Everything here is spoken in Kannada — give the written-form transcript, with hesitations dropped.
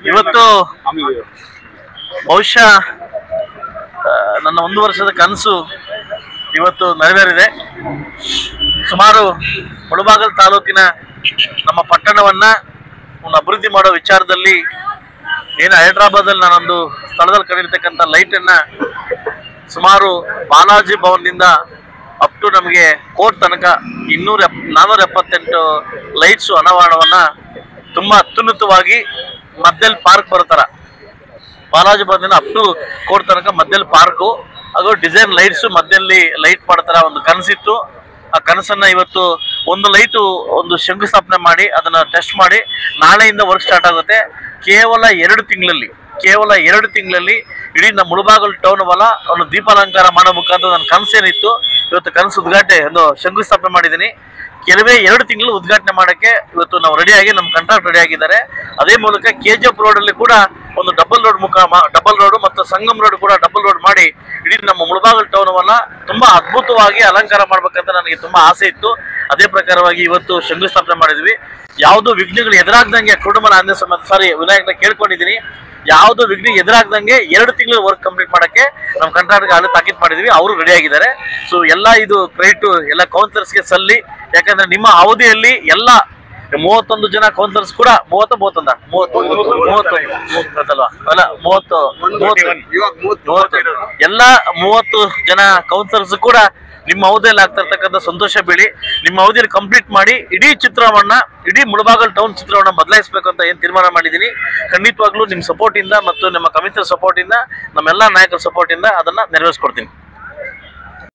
ಇವತ್ತು ಬಹುಶಃ ನನ್ನ 1 ವರ್ಷದ ಕನಸು ಇವತ್ತು ನೆರವೇರಿದೆ. ಸುಮಾರು ಮುಳಬಾಗಿಲು ತಾಲೂಕಿನ ನಮ್ಮ ಪಟ್ಟಣವನ್ನ ಒಂದು ಅಭಿವೃದ್ಧಿ ಮಾಡೋ ವಿಚಾರದಲ್ಲಿ ಏನು ಹೈದರಾಬಾದಲ್ಲಿ ನಾನೊಂದು ಸ್ಥಳದಲ್ಲಿ ಕಡಿರ್ತಕ್ಕಂಥ ಲೈಟನ್ನ ಸುಮಾರು ಬಾಲಾಜಿ ಭವನದಿಂದ ಅಪ್ ಟು ನಮಗೆ ಕೋರ್ಟ್ ತನಕ 478 ಲೈಟ್ಸು ಅನಾವರಣವನ್ನ ತುಂಬಾ ಅತ್ಯುನ್ನತವಾಗಿ ಮಧ್ಯದಲ್ಲಿ ಪಾರ್ಕ್ ಬರೋ ಥರ ಬಾಲಾಜಿ ಭವನದಿಂದ ಅಪ್ ಟು ಕೋರ್ಟ್ ತನಕ ಮಧ್ಯದಲ್ಲಿ ಪಾರ್ಕು ಹಾಗೂ ಡಿಸೈನ್ ಲೈಟ್ಸು ಮಧ್ಯದಲ್ಲಿ ಲೈಟ್ ಮಾಡ್ತಾರ ಒಂದು ಕನಸಿತ್ತು. ಆ ಕನಸನ್ನ ಇವತ್ತು ಒಂದು ಲೈಟು ಒಂದು ಶಂಕುಸ್ಥಾಪನೆ ಮಾಡಿ ಅದನ್ನ ಟೆಸ್ಟ್ ಮಾಡಿ ನಾಳೆಯಿಂದ ವರ್ಕ್ ಸ್ಟಾರ್ಟ್ ಆಗುತ್ತೆ. ಕೇವಲ 2 ತಿಂಗಳಲ್ಲಿ ಇಡೀ ನಮ್ಮ ಮುಳಬಾಗಿಲು ಟೌನ್ ವಲ್ಲ ಒಂದು ದೀಪಾಲಂಕಾರ ಮಾಡೋ ಮುಖಾಂತರ ನನ್ನ ಕನಸೇನಿತ್ತು ಇವತ್ತು ಕನಸು ಉದ್ಘಾಟನೆ ಒಂದು ಶಂಕುಸ್ಥಾಪನೆ ಮಾಡಿದ್ದೀನಿ. ಕೆಲವೇ 2 ತಿಂಗಳು ಉದ್ಘಾಟನೆ ಮಾಡೋಕ್ಕೆ ಇವತ್ತು ನಾವು ರೆಡಿಯಾಗಿ ನಮ್ಮ ಕಾಂಟ್ರಾಕ್ಟ್ ರೆಡಿ ಆಗಿದ್ದಾರೆ. ಅದೇ ಮೂಲಕ KGF ರೋಡಲ್ಲಿ ಕೂಡ ಒಂದು ಡಬಲ್ ರೋಡ್ ಮತ್ತು ಸಂಗಮ್ ರೋಡ್ ಕೂಡ ಡಬಲ್ ರೋಡ್ ಮಾಡಿ ಇಡೀ ನಮ್ಮ ಮುಳಬಾಗಿಲು ಟೌನ್ ವನ್ನ ತುಂಬಾ ಅದ್ಭುತವಾಗಿ ಅಲಂಕಾರ ಮಾಡ್ಬೇಕಂತ ನನಗೆ ತುಂಬಾ ಆಸೆ ಇತ್ತು. ಅದೇ ಪ್ರಕಾರವಾಗಿ ಇವತ್ತು ಶಂಕುಸ್ಥಾಪನೆ ಮಾಡಿದ್ವಿ. ಯಾವುದು ವಿಘ್ನಗಳು ಎದುರಾಗ್ದಂಗೆ ಕುರುಡುಮಲ ಆಂಜನೇಯ ಸ್ವಾಮಿ ವಿನಾಯಕನ ಕೇಳ್ಕೊಂಡಿದ್ದೀನಿ. ಯಾವುದು ವಿಘ್ನ ಎದುರಾಗ್ದಂಗೆ 2 ತಿಂಗಳು ವರ್ಕ್ ಕಂಪ್ಲೀಟ್ ಮಾಡಕ್ಕೆ ನಮ್ಮ ಕಾಂಟ್ರಾಕ್ಟ್ಗೆ ಅಲ್ಲಿ ತಾಕೀತು ಮಾಡಿದ್ವಿ. ಅವರು ರೆಡಿ ಆಗಿದ್ದಾರೆ. ಸೊ ಎಲ್ಲ ಇದು ಕ್ರೆಡಿಟ್ ಎಲ್ಲ ಕೌನ್ಸಿಲರ್ಸ್ಗೆ ಸಲ್ಲಿ. ಯಾಕಂದ್ರೆ ನಿಮ್ಮ ಅವಧಿಯಲ್ಲಿ ಎಲ್ಲ 31 ಜನ ಕೌನ್ಸಿಲರ್ಸ್ ಕೂಡ 30 ಎಲ್ಲ 30 ಜನ ಕೌನ್ಸಿಲರ್ಸ್ ಕೂಡ ನಿಮ್ಮ ಅವಧಿಯಲ್ಲಿ ಆಗ್ತಾ ಇರ್ತಕ್ಕಂಥ ಸಂತೋಷ ಬೀಳಿ ನಿಮ್ಮ ಅವಧಿಯಲ್ಲಿ ಕಂಪ್ಲೀಟ್ ಮಾಡಿ ಇಡೀ ಚಿತ್ರವನ್ನ ಇಡೀ ಮುಳಬಾಗಿಲು ಟೌನ್ ಚಿತ್ರವನ್ನ ಬದಲಾಯಿಸಬೇಕು ಅಂತ ಏನು ತೀರ್ಮಾನ ಮಾಡಿದ್ದೀನಿ. ಖಂಡಿತವಾಗ್ಲೂ ನಿಮ್ಮ ಸಪೋರ್ಟ್ ಇಂದ ಮತ್ತು ನಿಮ್ಮ ಕಮಿಷನರ್ ಸಪೋರ್ಟ್ ಇಂದ ನಮ್ಮೆಲ್ಲ ನಾಯಕರ ಸಪೋರ್ಟ್ ಇಂದ ಅದನ್ನ ನೆರವೇರಿಸ್ಕೊಡ್ತೀನಿ.